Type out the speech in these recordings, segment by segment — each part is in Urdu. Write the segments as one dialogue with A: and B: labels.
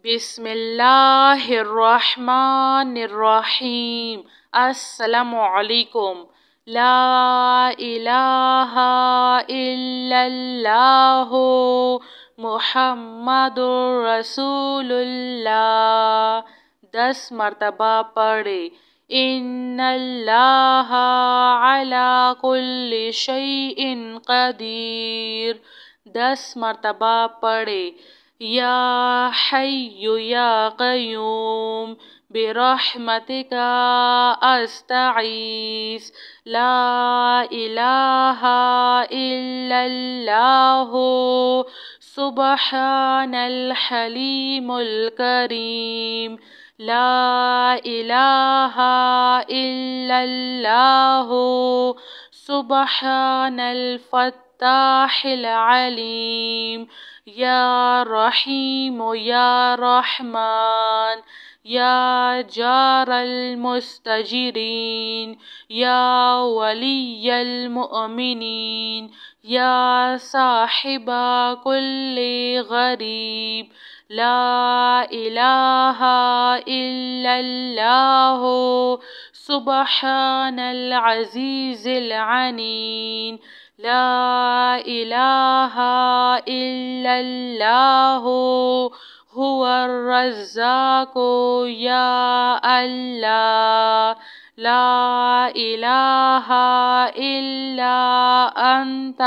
A: بسم اللہ الرحمن الرحیم۔ السلام علیکم۔ لا الہ الا اللہ محمد رسول اللہ۔ 10 مرتبہ پڑھے۔ ان اللہ علی کل شیء قدیر۔ 10 مرتبہ پڑھے۔ یا حی یا قیوم برحمتک استغیث۔ لا الہ الا اللہ سبحان الحلیم الکریم۔ لا الہ الا اللہ سبحان الفتاح العلیم۔ یا رحیم یا رحمان یا جار المستجرین یا ولی المؤمنین یا صاحب کل غریب۔ لا الہ الا اللہ سبحان العزیز العلیم۔ لا الہ الا اللہ هو الرزاق یا اللہ۔ لا الہ الا انت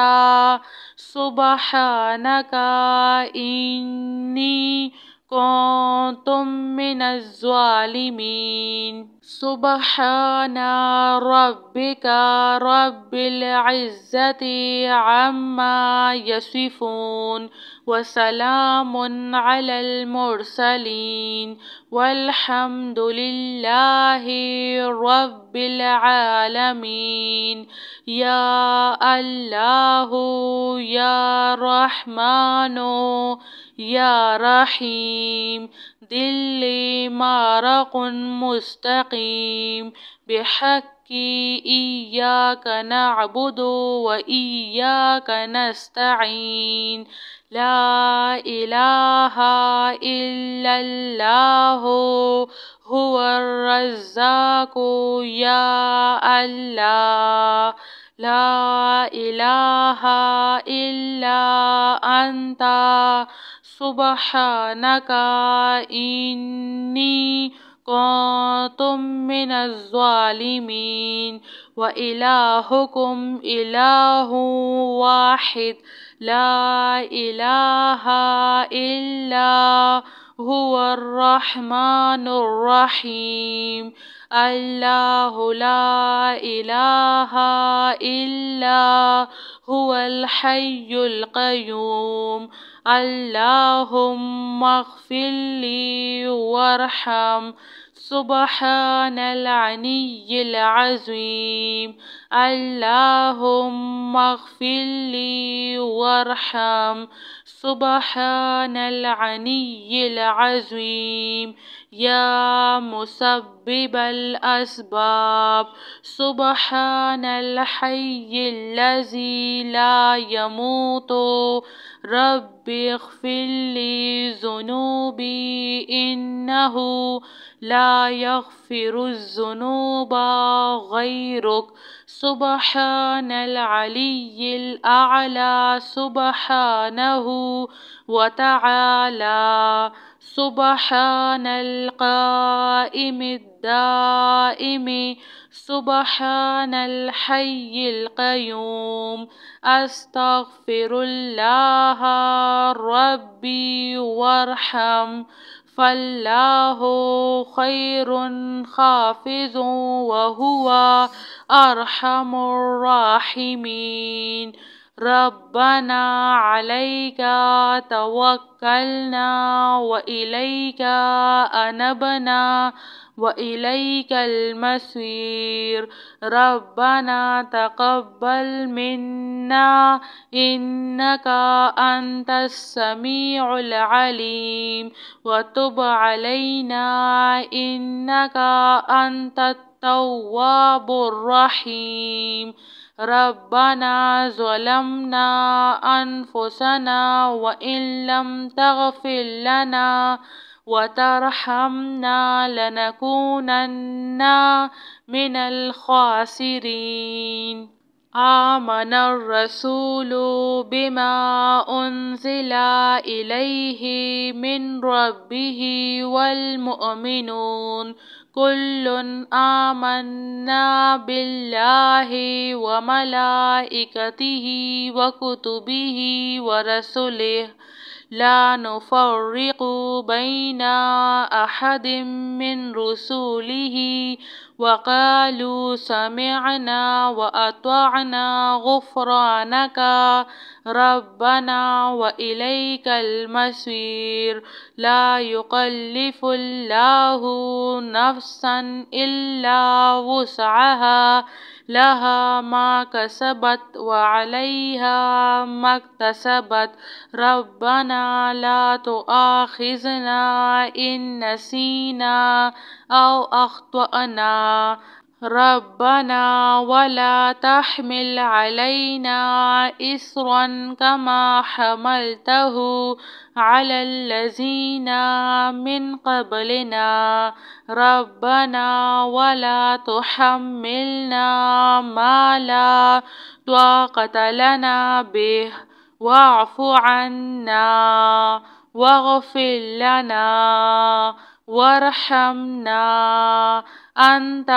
A: سبحانک انی کنت من الظالمین۔ سبحان ربک رب العزة عما یصفون وسلام علی المرسلین والحمد للہ رب العالمین۔ یا اللہ یا رحمن یا رحیم دل مارق مستقیم بحق ایاک نعبد و ایاک نستعین۔ لا الہ الا اللہ هو الرزاق یا اللہ۔ لا الہ الا انت سبحانک انی کنت من الظالمین۔ وإلہکم الہ واحد لا الہ الا هو الرحمن الرحیم۔ اللہ لا الہ الا هو الحی القیوم۔ اللہم اغفر لی وارحم سبحان العلی العظیم۔ اللہم اغفر لی وارحم سبحان العلی العظیم۔ یا مسبب الاسباب سبحان الحی الذی لا یموت رب اغفر لی ذنوبی انہ لا یغفر الذنوب غیرک۔ سبحان العلی الاعلی سبحانہ وتعالی۔ سبحان القائم الدائم سبحان الحی القیوم۔ استغفر اللہ ربی وارحم فاللہ خیر حافظ وہو ارحم الراحمین۔ ربنا علیک توکلنا وإلیک انبنا وإلیک المصیر۔ ربنا تقبل منا انک انت السمیع العلیم وتب علینا انک انت التواب الرحیم۔ ربنا ظلمنا انفسنا وان لم تغفر لنا وترحمنا لنكونن من الخاسرين. آمن الرسول بما أنزل إليه من ربه والمؤمنون كل آمنا بالله وملائكته وكتبه ورسله لا نفرق بين أحد من رسله وقالوا سمعنا وأطعنا غفرانك ربنا وإليك المصير. لا يكلف الله نفسا إلا وسعها لها ما كسبت وعليها ما اكتسبت ربنا لا تؤاخذنا إن نسينا أو أخطأنا ربنا ولا تحمل علينا إصرا كما حملته على الذين من قبلنا ربنا ولا تحملنا ما لا طاقة لنا به واعف عنا واغفر لنا وارحمنا أنت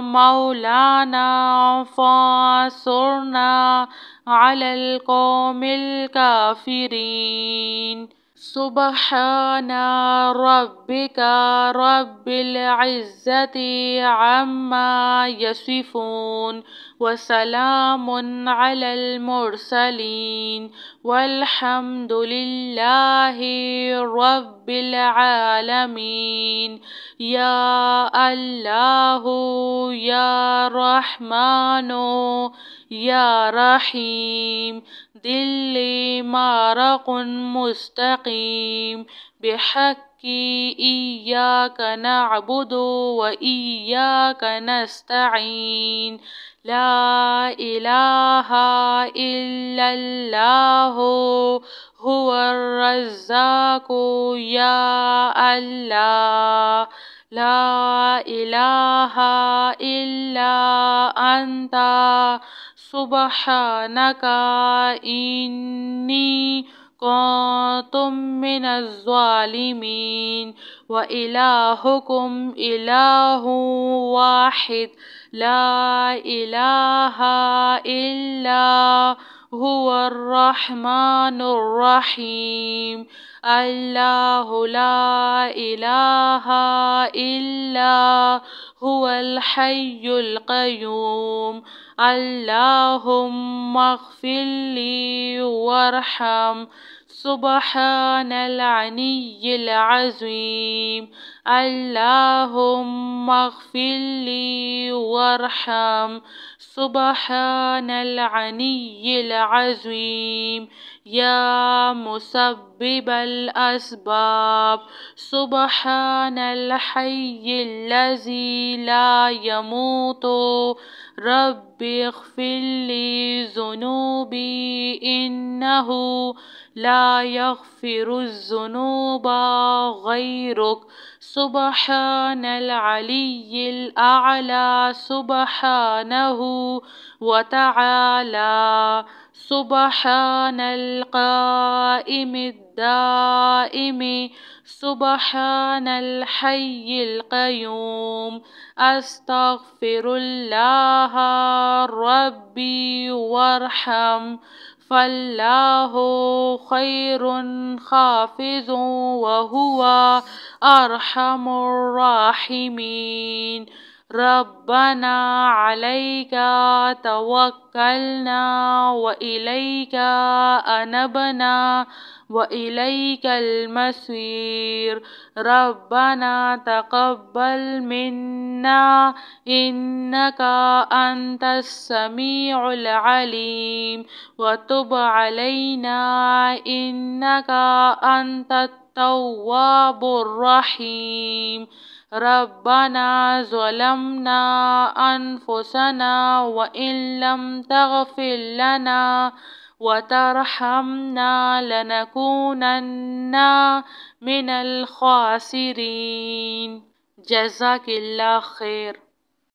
A: مولانا فانصرنا على القوم الكافرين. سبحان ربك رب العزة عما يصفون وسلام على المرسلين والحمد لله رب العالمين. يا الله يا رحمن يا رحيم دل مارق مستقيم بحق إياك نعبد وإياك نستعين. لا إله إلا الله هو الرزاق يا الله. لا إله إلا أنت سبحانك إني كنت من الظالمين. وإلهكم إله واحد لا إله إلا هو الرحمن الرحيم. الله لا إله إلا هو الحي القيوم. اللهم اغفر لي وارحم سبحان العلي العظيم. اللهم اغفر لي وارحم سبحان العلي العظيم. يا مسبب الأسباب سبحان الحي الذي لا يموت رب اغفر لي ذنوبي إنه لا يغفر الذنوب غيرك. سبحان العلي الأعلى سبحانه وتعالى. سبحان القائم الدائم سبحان الحي القيوم. أستغفر الله ربي وارحم فالله خير حافظ وهو أرحم الراحمين. ربنا عليك توكلنا وإليك أنبنا وإليك المصير. ربنا تقبل منا إنك أنت السميع العليم وتب علينا إنك أنت التواب الرحيم. ربنا ظلمنا أنفسنا وإن لم تغفر لنا وترحمنا لنكونن من الخاسرين. جزاك اللہ خیر.